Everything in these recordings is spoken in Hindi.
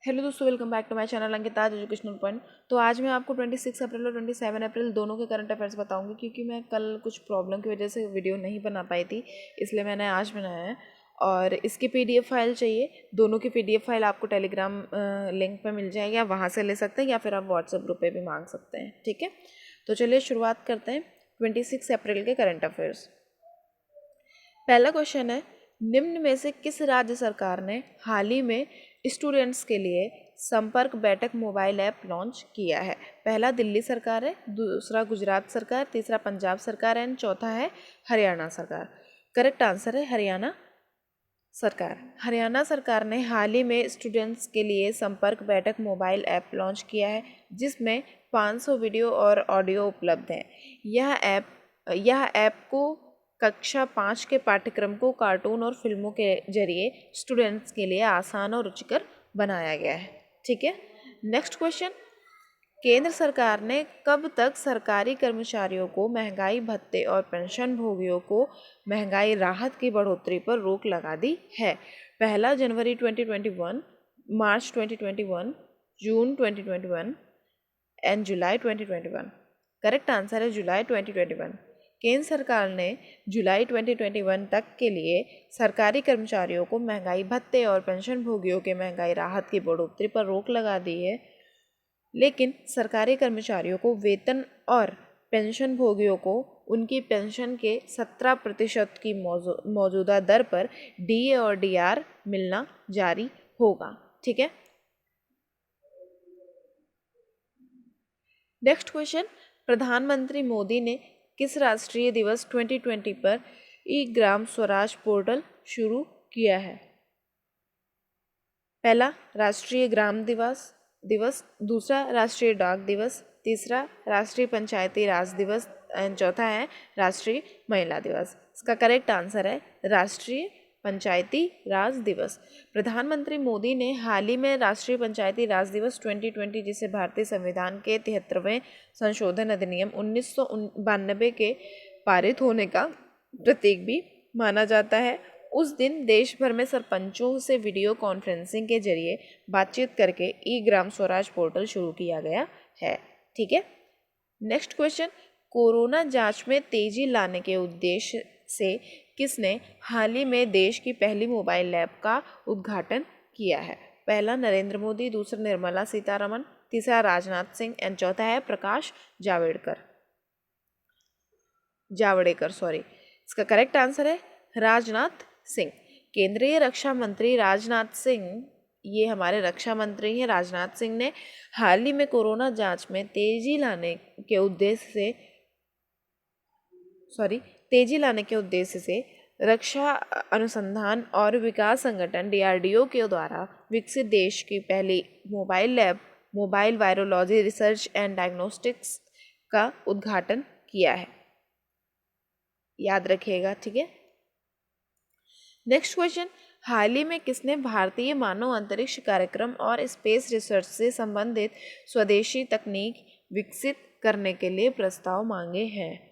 हेलो दोस्तों, welcome back to my channel Ankita's educational point. तो आज मैं आपको 26 अप्रैल और 27 अप्रैल दोनों के करंट अफेयर्स बताऊंगी, क्योंकि मैं कल कुछ प्रॉब्लम की वजह से वीडियो नहीं बना पाई थी, इसलिए मैंने आज बनाया है। और इसकी पीडीएफ फाइल चाहिए। दोनों की पीडीएफ फाइल आपको टेलीग्राम लिंक पे मिल जाएगी, आप वहाँ से ले सकते हैं या फिर आप व्हाट्सएप ग्रुप पे भी मांग सकते हैं। ठीक है, तो चलिए शुरुआत करते हैं 26 अप्रैल के करंट अफेयर्स। पहला क्वेश्चन है, निम्न में से किस राज्य सरकार ने हाल ही में स्टूडेंट्स के लिए संपर्क बैठक मोबाइल ऐप लॉन्च किया है? पहला दिल्ली सरकार है, दूसरा गुजरात सरकार, तीसरा पंजाब सरकार एंड चौथा है हरियाणा सरकार। करेक्ट आंसर है हरियाणा सरकार। हरियाणा सरकार ने हाल ही में स्टूडेंट्स के लिए संपर्क बैठक मोबाइल ऐप लॉन्च किया है, जिसमें 500 वीडियो और ऑडियो उपलब्ध हैं। यह ऐप को कक्षा 5 के पाठ्यक्रम को कार्टून और फिल्मों के जरिए स्टूडेंट्स के लिए आसान और रुचिकर बनाया गया है। ठीक है, नेक्स्ट क्वेश्चन, केंद्र सरकार ने कब तक सरकारी कर्मचारियों को महंगाई भत्ते और पेंशन भोगियों को महंगाई राहत की बढ़ोतरी पर रोक लगा दी है? पहला जनवरी 2021, मार्च 2021, जून 2021 एंड जुलाई 2021। करेक्ट आंसर है जुलाई 2021। केंद्र सरकार ने जुलाई 2021 तक के लिए सरकारी कर्मचारियों को महंगाई भत्ते और पेंशन भोगियों के महंगाई राहत की बढ़ोतरी पर रोक लगा दी है, लेकिन सरकारी कर्मचारियों को वेतन और पेंशन भोगियों को उनकी पेंशन के 17% की मौजूदा दर पर डीए और डीआर मिलना जारी होगा। ठीक है, नेक्स्ट क्वेश्चन, प्रधानमंत्री मोदी ने किस राष्ट्रीय दिवस 2020 पर ई ग्राम स्वराज पोर्टल शुरू किया है? पहला राष्ट्रीय ग्राम दिवस, दूसरा राष्ट्रीय डाक दिवस, तीसरा राष्ट्रीय पंचायती राज दिवस एंड चौथा है राष्ट्रीय महिला दिवस। इसका करेक्ट आंसर है राष्ट्रीय पंचायती राज दिवस। प्रधानमंत्री मोदी ने हाल ही में राष्ट्रीय पंचायती राज दिवस 2020, जिसे भारतीय संविधान के 73वें संशोधन अधिनियम 1992 के पारित होने का प्रतीक भी माना जाता है, उस दिन देश भर में सरपंचों से वीडियो कॉन्फ्रेंसिंग के जरिए बातचीत करके ई ग्राम स्वराज पोर्टल शुरू किया गया है। ठीक है, नेक्स्ट क्वेश्चन, कोरोना जांच में तेजी लाने के उद्देश्य से किसने हाल ही में देश की पहली मोबाइल ऐप का उद्घाटन किया है? पहला नरेंद्र मोदी, दूसरा निर्मला सीतारमण, तीसरा राजनाथ सिंह एंड चौथा है प्रकाश जावड़ेकर सॉरी। इसका करेक्ट आंसर है राजनाथ सिंह। केंद्रीय रक्षा मंत्री राजनाथ सिंह, ये हमारे रक्षा मंत्री हैं राजनाथ सिंह, ने हाल ही में कोरोना जांच में तेजी लाने के उद्देश्य से रक्षा अनुसंधान और विकास संगठन डीआरडीओ के द्वारा विकसित देश की पहली mobile lab mobile virology research and diagnostics का उद्घाटन किया है, याद रखिएगा। ठीक है, नेक्स्ट क्वेश्चन, हाल ही में किसने भारतीय मानव अंतरिक्ष कार्यक्रम और स्पेस रिसर्च से संबंधित स्वदेशी तकनीक विकसित करने के लिए प्रस्ताव मांगे हैं?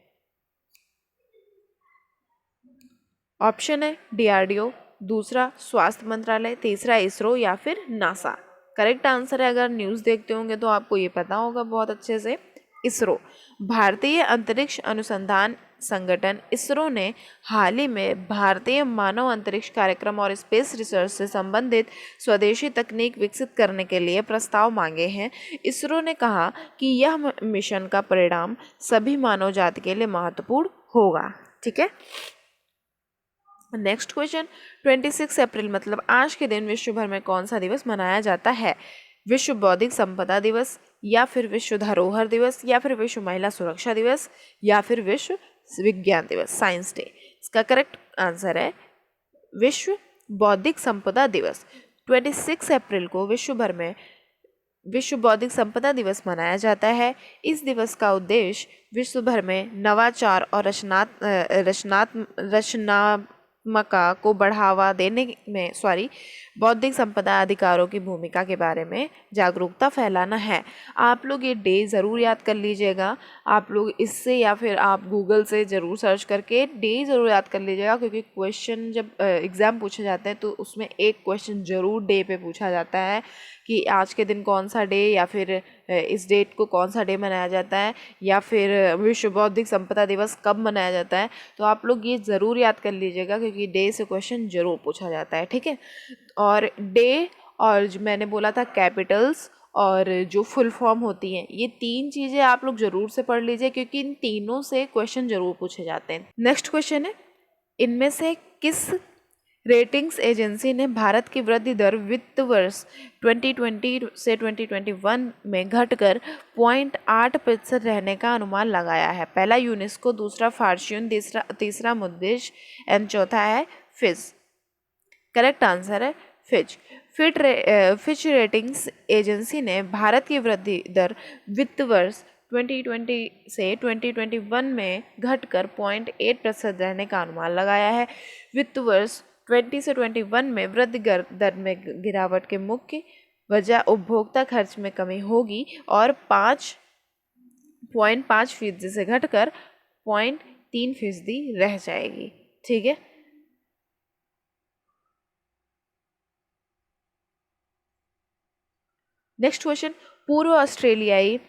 ऑप्शन है डीआरडीओ, दूसरा स्वास्थ्य मंत्रालय, तीसरा इसरो या फिर नासा। करेक्ट आंसर है, अगर न्यूज़ देखते होंगे तो आपको ये पता होगा बहुत अच्छे से, इसरो। भारतीय अंतरिक्ष अनुसंधान संगठन इसरो ने हाल ही में भारतीय मानव अंतरिक्ष कार्यक्रम और स्पेस रिसर्च से संबंधित स्वदेशी तकनीक विकसित करने के लिए प्रस्ताव मांगे हैं। इसरो ने कहा कि यह मिशन का परिणाम सभी मानव जाति के लिए महत्वपूर्ण होगा। ठीक है, नेक्स्ट क्वेश्चन, 26 अप्रैल मतलब आज के दिन विश्व भर में कौन सा दिवस मनाया जाता है? विश्व बौद्धिक संपदा दिवस, या फिर विश्व धरोहर दिवस, या फिर विश्व महिला सुरक्षा दिवस, या फिर विश्व विज्ञान दिवस, साइंस डे। इसका करेक्ट आंसर है विश्व बौद्धिक संपदा दिवस। 26 अप्रैल को विश्व भर में विश्व बौद्धिक संपदा दिवस मनाया जाता है। इस दिवस का उद्देश्य विश्व भर में नवाचार और रचनात्मकता को बढ़ावा देने में बौद्धिक संपदा अधिकारों की भूमिका के बारे में जागरूकता फैलाना है। आप लोग ये डे ज़रूर याद कर लीजिएगा। आप लोग इससे या फिर आप गूगल से ज़रूर सर्च करके डे ज़रूर याद कर लीजिएगा, क्योंकि क्वेश्चन जब एग्ज़ाम पूछे जाते हैं तो उसमें एक क्वेश्चन ज़रूर डे पे पूछा जाता है कि आज के दिन कौन सा डे, या फिर इस डेट को कौन सा डे मनाया जाता है, या फिर विश्व बौद्धिक संपदा दिवस कब मनाया जाता है। तो आप लोग ये ज़रूर याद कर लीजिएगा, क्योंकि डे से क्वेश्चन ज़रूर पूछा जाता है, ठीक है। और डे और जो मैंने बोला था कैपिटल्स और जो फुल फॉर्म होती हैं, ये तीन चीज़ें आप लोग ज़रूर से पढ़ लीजिए, क्योंकि इन तीनों से क्वेश्चन ज़रूर पूछे जाते हैं। नेक्स्ट क्वेश्चन है, इनमें से किस रेटिंग्स एजेंसी ने भारत की वृद्धि दर वित्त वर्ष 2020 से 2021 में घटकर 0.8% रहने का अनुमान लगाया है? पहला यूनेस्को, दूसरा फॉर्च्यून, तीसरा मूडिज एंड चौथा है फिच। करेक्ट आंसर है फिच। फिच रेटिंग्स एजेंसी ने भारत की वृद्धि दर वित्त वर्ष 2020 से 2021 में घटकर 0.8% रहने का अनुमान लगाया है। वित्त वर्ष 20 से 21 में वृद्धि दर में गिरावट के मुख्य वजह उपभोक्ता खर्च में कमी होगी और 5.5% से घटकर 0.3% रह जाएगी, ठीक है। नेक्स्ट क्वेश्चन, पूर्व ऑस्ट्रेलियाई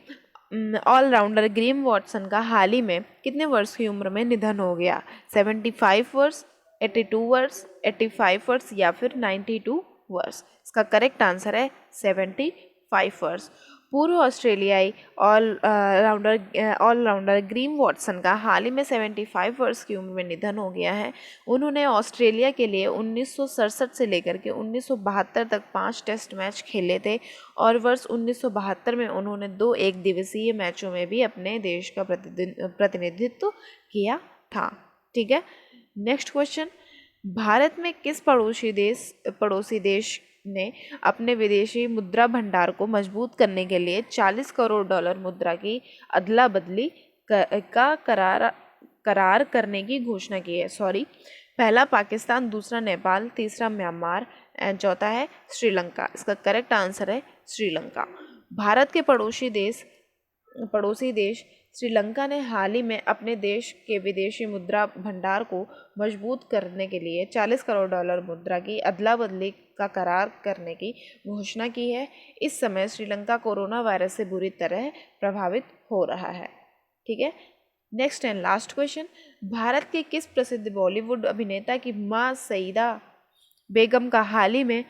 ऑलराउंडर ग्रेम वॉटसन का हाल ही में कितने वर्ष की उम्र में निधन हो गया? 75 वर्ष, 82 वर्ष, 85 वर्ष या फिर 92 वर्ष? इसका करेक्ट आंसर है 75 वर्ष। पूर्व ऑस्ट्रेलियाई ऑलराउंडर ग्रेम वॉटसन का हाल ही में 75 वर्ष की उम्र में निधन हो गया है। उन्होंने ऑस्ट्रेलिया के लिए 1967 से लेकर के 1972 तक 5 टेस्ट मैच खेले थे और वर्ष 1972 में उन्होंने 2 एक दिवसीय मैचों में भी अपने देश का प्रतिनिधित्व किया था, ठीक है। नेक्स्ट क्वेश्चन, भारत में किस पड़ोसी देश ने अपने विदेशी मुद्रा भंडार को मजबूत करने के लिए 40 करोड़ डॉलर मुद्रा की अदला बदली का करार करने की घोषणा की है? पहला पाकिस्तान, दूसरा नेपाल, तीसरा म्यांमार एंड चौथा है श्रीलंका। इसका करेक्ट आंसर है श्रीलंका। भारत के पड़ोसी देश श्रीलंका ने हाल ही में अपने देश के विदेशी मुद्रा भंडार को मजबूत करने के लिए 40 करोड़ डॉलर मुद्रा की अदला बदली का करार करने की घोषणा की है। इस समय श्रीलंका कोरोना वायरस से बुरी तरह प्रभावित हो रहा है, ठीक है। Next and last question, Bharat के किस प्रसिद्ध बॉलीवुड अभिनेता की मां सईदा बेगम का हाल ही में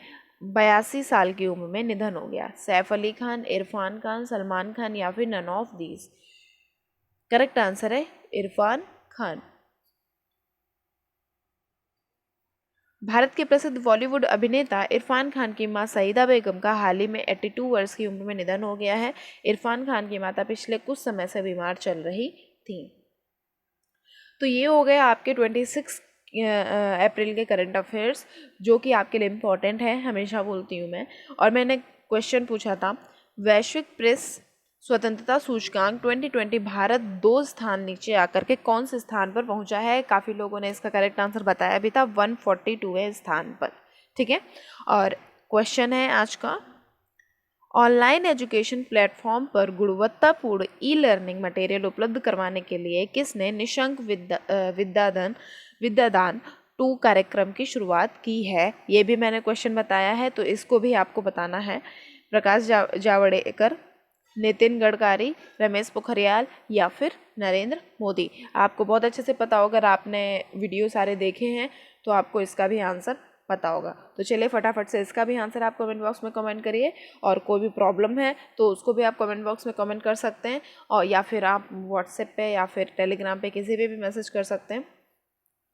82 साल की उम्र में निधन हो गया? सैफ अली खान, इरफान खान, सलमान खान या फिर none of these? Correct answer है इरफान खान। भारत के प्रसिद्ध बॉलीवुड अभिनेता इरफान खान की मां सईदा बेगम का हाल ही में 82 वर्ष की उम्र में निधन हो गया है। इरफान खान की माता पिछले कुछ समय से बीमार चल रही थी। तो ये हो गया आपके 26 अप्रैल के करंट अफेयर्स, जो कि आपके लिए इम्पॉर्टेंट है, हमेशा बोलती हूँ मैं। और मैंने क्वेश्चन पूछा था, वैश्विक प्रेस स्वतंत्रता सूचकांक 2020 भारत 2 स्थान नीचे आकर के कौन से स्थान पर पहुंचा है? काफ़ी लोगों ने इसका करेक्ट आंसर बताया भी था, 142वें स्थान पर, ठीक है। और क्वेश्चन है आज का, ऑनलाइन एजुकेशन प्लेटफॉर्म पर गुणवत्तापूर्ण ई लर्निंग मटेरियल उपलब्ध करवाने के लिए किसने निशंक विद्यादान 2 कार्यक्रम की शुरुआत की है? ये भी मैंने क्वेश्चन बताया है, तो इसको भी आपको बताना है। प्रकाश जावड़ेकर, नितिन गडकरी, रमेश पोखरियाल या फिर नरेंद्र मोदी? आपको बहुत अच्छे से पता होगा, अगर आपने वीडियो सारे देखे हैं तो आपको इसका भी आंसर पता होगा। तो चलिए फटाफट से इसका भी आंसर आप कमेंट बॉक्स में कमेंट करिए, और कोई भी प्रॉब्लम है तो उसको भी आप कमेंट बॉक्स में कमेंट कर सकते हैं, और या फिर आप व्हाट्सएप पे या फिर टेलीग्राम पे किसी पे भी मैसेज कर सकते हैं।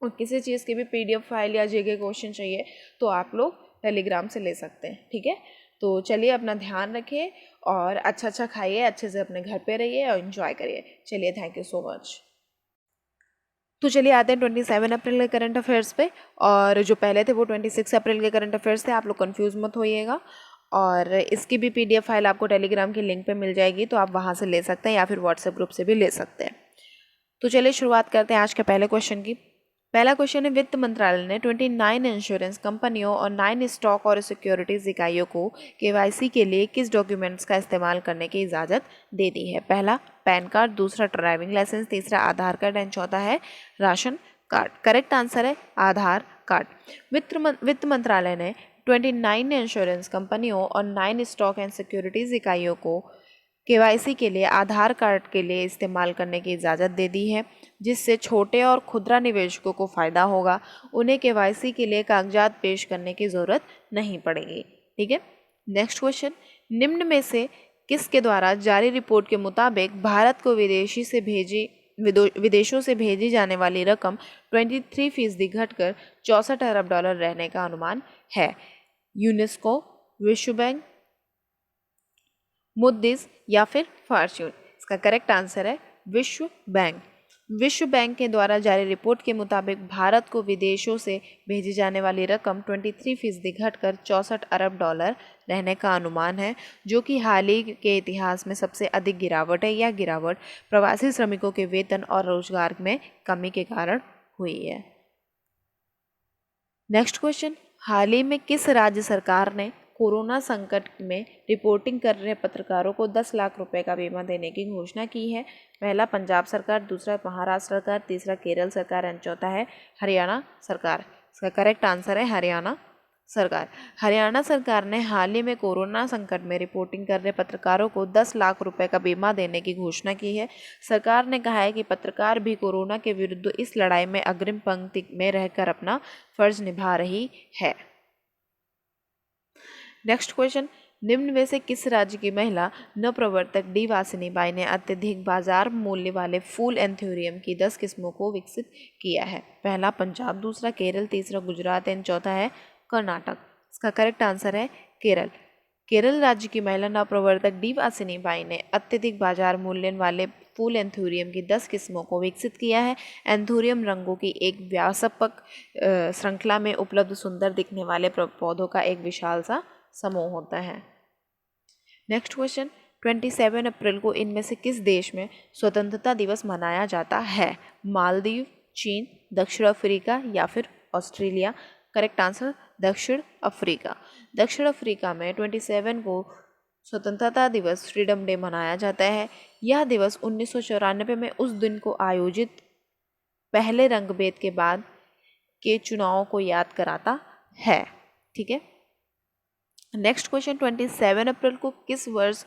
और किसी चीज़ की भी PDF फाइल या जीके क्वेश्चन चाहिए तो आप लोग टेलीग्राम से ले सकते हैं, ठीक है। तो चलिए अपना ध्यान रखिए और अच्छा खाइए, अच्छे से अपने घर पे रहिए और एंजॉय करिए। चलिए, थैंक यू सो मच। तो चलिए आते हैं 27 अप्रैल के करंट अफेयर्स पे, और जो पहले थे वो 26 अप्रैल के करंट अफेयर्स थे। आप लोग कंफ्यूज मत होइएगा, और इसकी भी PDF फाइल आपको टेलीग्राम के लिंक पे मिल जाएगी, तो आप वहाँ से ले सकते हैं या फिर व्हाट्सएप ग्रुप से भी ले सकते हैं। तो चलिए शुरुआत करते हैं आज के पहले क्वेश्चन की। पहला क्वेश्चन है, वित्त मंत्रालय ने 29 इंश्योरेंस कंपनियों और 9 स्टॉक और सिक्योरिटीज इकाइयों को केवाईसी के लिए किस डॉक्यूमेंट्स का इस्तेमाल करने की इजाज़त दे दी है? पहला पैन कार्ड, दूसरा ड्राइविंग लाइसेंस, तीसरा आधार कार्ड एंड चौथा है राशन कार्ड। करेक्ट आंसर है आधार कार्ड। वित्त मंत्रालय ने 29 इंश्योरेंस कंपनियों और 9 स्टॉक एंड सिक्योरिटीज इकाइयों को केवाईसी के लिए आधार कार्ड के लिए इस्तेमाल करने की इजाज़त दे दी है, जिससे छोटे और खुदरा निवेशकों को फ़ायदा होगा। उन्हें केवाईसी के लिए कागजात पेश करने की ज़रूरत नहीं पड़ेगी। ठीक है, नेक्स्ट क्वेश्चन, निम्न में से किसके द्वारा जारी रिपोर्ट के मुताबिक भारत को विदेशों से भेजी जाने वाली रकम 23% घटकर 64 अरब डॉलर रहने का अनुमान है? यूनेस्को, विश्व बैंक, मूडीज या फिर फॉर्च्यून? इसका करेक्ट आंसर है विश्व बैंक। विश्व बैंक के द्वारा जारी रिपोर्ट के मुताबिक भारत को विदेशों से भेजी जाने वाली रकम 23% घटकर 64 अरब डॉलर रहने का अनुमान है, जो कि हाल ही के इतिहास में सबसे अधिक गिरावट है। यह गिरावट प्रवासी श्रमिकों के वेतन और रोजगार में कमी के कारण हुई है। नेक्स्ट क्वेश्चन, हाल ही में किस राज्य सरकार ने कोरोना संकट में रिपोर्टिंग कर रहे पत्रकारों को 10 लाख रुपए का बीमा देने की घोषणा की है? पहला पंजाब सरकार, दूसरा महाराष्ट्र सरकार, तीसरा केरल सरकार एंड चौथा है हरियाणा सरकार। इसका करेक्ट आंसर है हरियाणा सरकार। हरियाणा सरकार ने हाल ही में कोरोना संकट में रिपोर्टिंग कर रहे पत्रकारों को 10 लाख रुपए का बीमा देने की घोषणा की है। सरकार ने कहा है कि पत्रकार भी कोरोना के विरुद्ध इस लड़ाई में अग्रिम पंक्ति में रहकर अपना फर्ज निभा रही है। नेक्स्ट क्वेश्चन, निम्न में से किस राज्य की महिला नवप्रवर्तक डी वासिनी बाई ने अत्यधिक बाजार मूल्य वाले फूल एंथोरियम की 10 किस्मों को विकसित किया है? पहला पंजाब, दूसरा केरल, तीसरा गुजरात एंड चौथा है कर्नाटक। इसका करेक्ट आंसर है केरल। केरल राज्य की महिला नवप्रवर्तक डी वासिनी बाई ने अत्यधिक बाजार मूल्य वाले फूल एंथोरियम की 10 किस्मों को विकसित किया है। एंथोरियम रंगों की एक व्यापक श्रृंखला में उपलब्ध सुंदर दिखने वाले पौधों का एक विशाल सा समूह होता है। नेक्स्ट क्वेश्चन, 27 अप्रैल को इनमें से किस देश में स्वतंत्रता दिवस मनाया जाता है? मालदीव, चीन, दक्षिण अफ्रीका या फिर ऑस्ट्रेलिया? करेक्ट आंसर दक्षिण अफ्रीका। दक्षिण अफ्रीका में 27 को स्वतंत्रता दिवस, फ्रीडम डे मनाया जाता है। यह दिवस 1994 में उस दिन को आयोजित पहले रंगभेद के बाद के चुनावों को याद कराता है। ठीक है, नेक्स्ट क्वेश्चन, 27 अप्रैल को किस वर्ष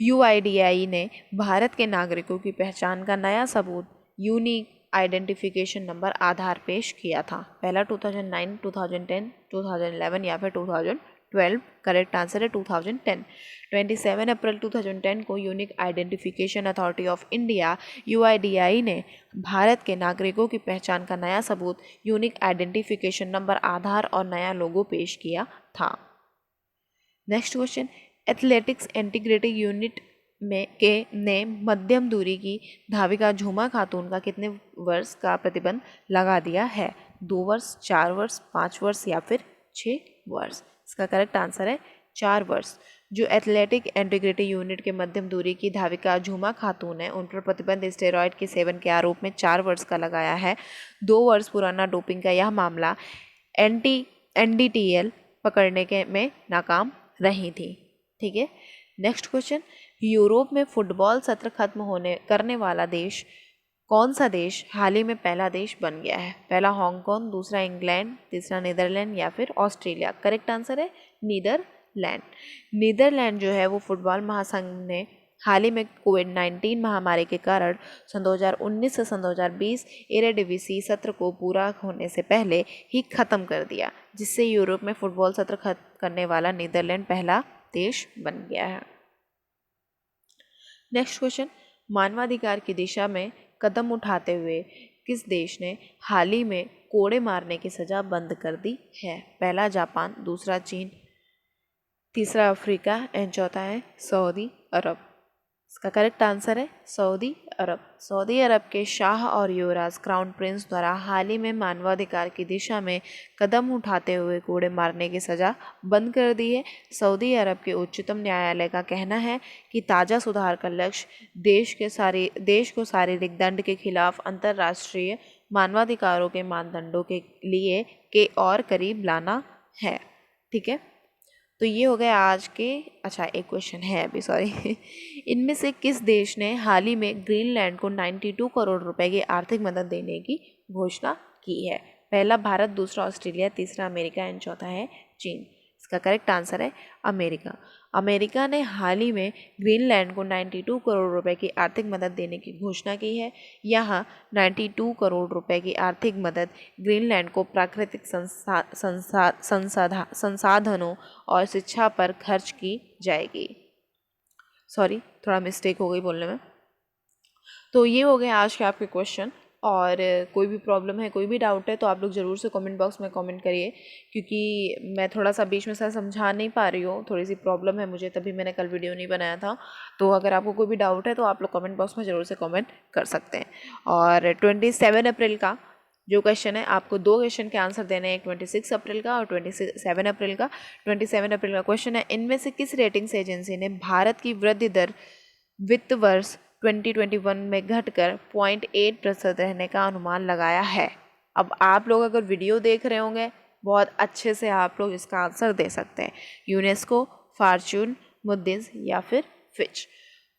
यूआईडीएआई ने भारत के नागरिकों की पहचान का नया सबूत यूनिक आइडेंटिफिकेशन नंबर आधार पेश किया था? पहला 2009, 2010, 2011 या फिर 2012? करेक्ट आंसर है 2010। 27 अप्रैल 2010 को unique identification authority of India UIDAI ने भारत के नागरिकों की पहचान का नया सबूत यूनिक आइडेंटिफिकेशन नंबर आधार और नया लोगो पेश किया था। Next question, athletics integrated unit ने मध्यम दूरी की धाविका झूमा खातून का कितने वर्ष का प्रतिबंध लगा दिया है? 2 वर्ष, 4 वर्ष, 5 वर्ष या फिर 6 वर्ष? इसका करेक्ट आंसर है 4 वर्ष। जो एथलेटिक इंटीग्रेटेड यूनिट के मध्यम दूरी की धाविका झूमा खातून है, उन पर प्रतिबंध स्टेरॉयड के सेवन के आरोप में 4 वर्ष का लगाया है। 2 वर्ष पुराना डोपिंग का यह मामला एनडीटीएल पकड़ने के में नाकाम रही थी। ठीक है, नेक्स्ट क्वेश्चन, यूरोप में फुटबॉल सत्र खत्म करने वाला देश कौन सा देश हाल ही में पहला देश बन गया है? पहला हांगकांग, दूसरा इंग्लैंड, तीसरा नीदरलैंड या फिर ऑस्ट्रेलिया? करेक्ट आंसर है नीदरलैंड। नीदरलैंड जो है वो फुटबॉल महासंघ ने हाल ही में कोविड-19 महामारी के कारण सन 2019 से सन 2020 एरेडिविसी सत्र को पूरा होने से पहले ही खत्म कर दिया, जिससे यूरोप में फुटबॉल सत्र खत्म करने वाला नीदरलैंड पहला देश बन गया है। नेक्स्ट क्वेश्चन, मानवाधिकार की दिशा में कदम उठाते हुए किस देश ने हाल ही में कोड़े मारने की सज़ा बंद कर दी है? पहला जापान, दूसरा चीन, तीसरा अफ्रीका एंड चौथा है सऊदी अरब। इसका करेक्ट आंसर है सऊदी अरब। सऊदी अरब के शाह और युवराज क्राउन प्रिंस द्वारा हाल ही में मानवाधिकार की दिशा में कदम उठाते हुए कोड़े मारने की सज़ा बंद कर दी है। सऊदी अरब के उच्चतम न्यायालय का कहना है कि ताज़ा सुधार का लक्ष्य देश को शारीरिक दंड के खिलाफ अंतर्राष्ट्रीय मानवाधिकारों के मानदंडों के लिए के और करीब लाना है। ठीक है, तो ये हो गया आज के। अच्छा, एक क्वेश्चन है अभी, सॉरी इनमें से किस देश ने हाल ही में ग्रीनलैंड को 92 करोड़ रुपए की आर्थिक मदद देने की घोषणा की है? पहला भारत, दूसरा ऑस्ट्रेलिया, तीसरा अमेरिका एंड चौथा है चीन। इसका करेक्ट आंसर है अमेरिका। अमेरिका ने हाल ही में ग्रीनलैंड को 92 करोड़ रुपए की आर्थिक मदद देने की घोषणा की है। यहाँ 92 करोड़ रुपए की आर्थिक मदद ग्रीनलैंड को प्राकृतिक संसाधनों और शिक्षा पर खर्च की जाएगी। सॉरी, थोड़ा मिस्टेक हो गई बोलने में। तो ये हो गए आज के आपके क्वेश्चन, और कोई भी प्रॉब्लम है, कोई भी डाउट है तो आप लोग ज़रूर से कमेंट बॉक्स में कमेंट करिए, क्योंकि मैं थोड़ा सा बीच में से समझा नहीं पा रही हूँ, थोड़ी सी प्रॉब्लम है मुझे, तभी मैंने कल वीडियो नहीं बनाया था। तो अगर आपको कोई भी डाउट है तो आप लोग कमेंट बॉक्स में ज़रूर से कमेंट कर सकते हैं। और 27 अप्रैल का जो क्वेश्चन है, आपको 2 क्वेश्चन के आंसर देने हैं, एक 26 अप्रैल का और 27 अप्रैल का। 27 अप्रैल का क्वेश्चन है, इनमें से किस रेटिंग्स एजेंसी ने भारत की वृद्धि दर वित्त वर्ष 2021 में घटकर 0.8% रहने का अनुमान लगाया है? अब आप लोग अगर वीडियो देख रहे होंगे, बहुत अच्छे से आप लोग इसका आंसर दे सकते हैं, यूनेस्को, फॉर्च्यून, मूडीज या फिर फिच।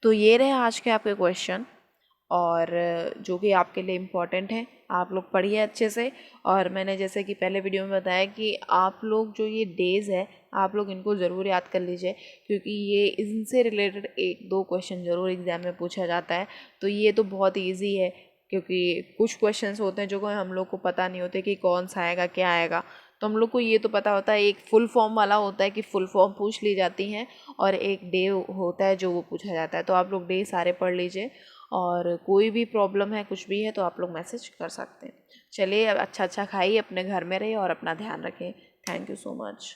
तो ये रहे आज के आपके क्वेश्चन, और जो कि आपके लिए इम्पॉर्टेंट है, आप लोग पढ़िए अच्छे से। और मैंने जैसे कि पहले वीडियो में बताया कि आप लोग जो ये डेज़ है, आप लोग इनको ज़रूर याद कर लीजिए, क्योंकि ये इनसे रिलेटेड 1-2 क्वेश्चन ज़रूर एग्ज़ाम में पूछा जाता है। तो ये तो बहुत ईजी है, क्योंकि कुछ क्वेश्चंस होते हैं जो हम लोग को पता नहीं होते कि कौन सा आएगा, क्या आएगा। तो हम लोग को ये तो पता होता है, एक फुल फॉर्म वाला होता है कि फुल फॉर्म पूछ ली जाती हैं, और एक डे होता है जो वो पूछा जाता है। तो आप लोग डे सारे पढ़ लीजिए, और कोई भी प्रॉब्लम है, कुछ भी है, तो आप लोग मैसेज कर सकते हैं। चलिए, अब अच्छा खाइए, अपने घर में रहिए और अपना ध्यान रखें। Thank you so much.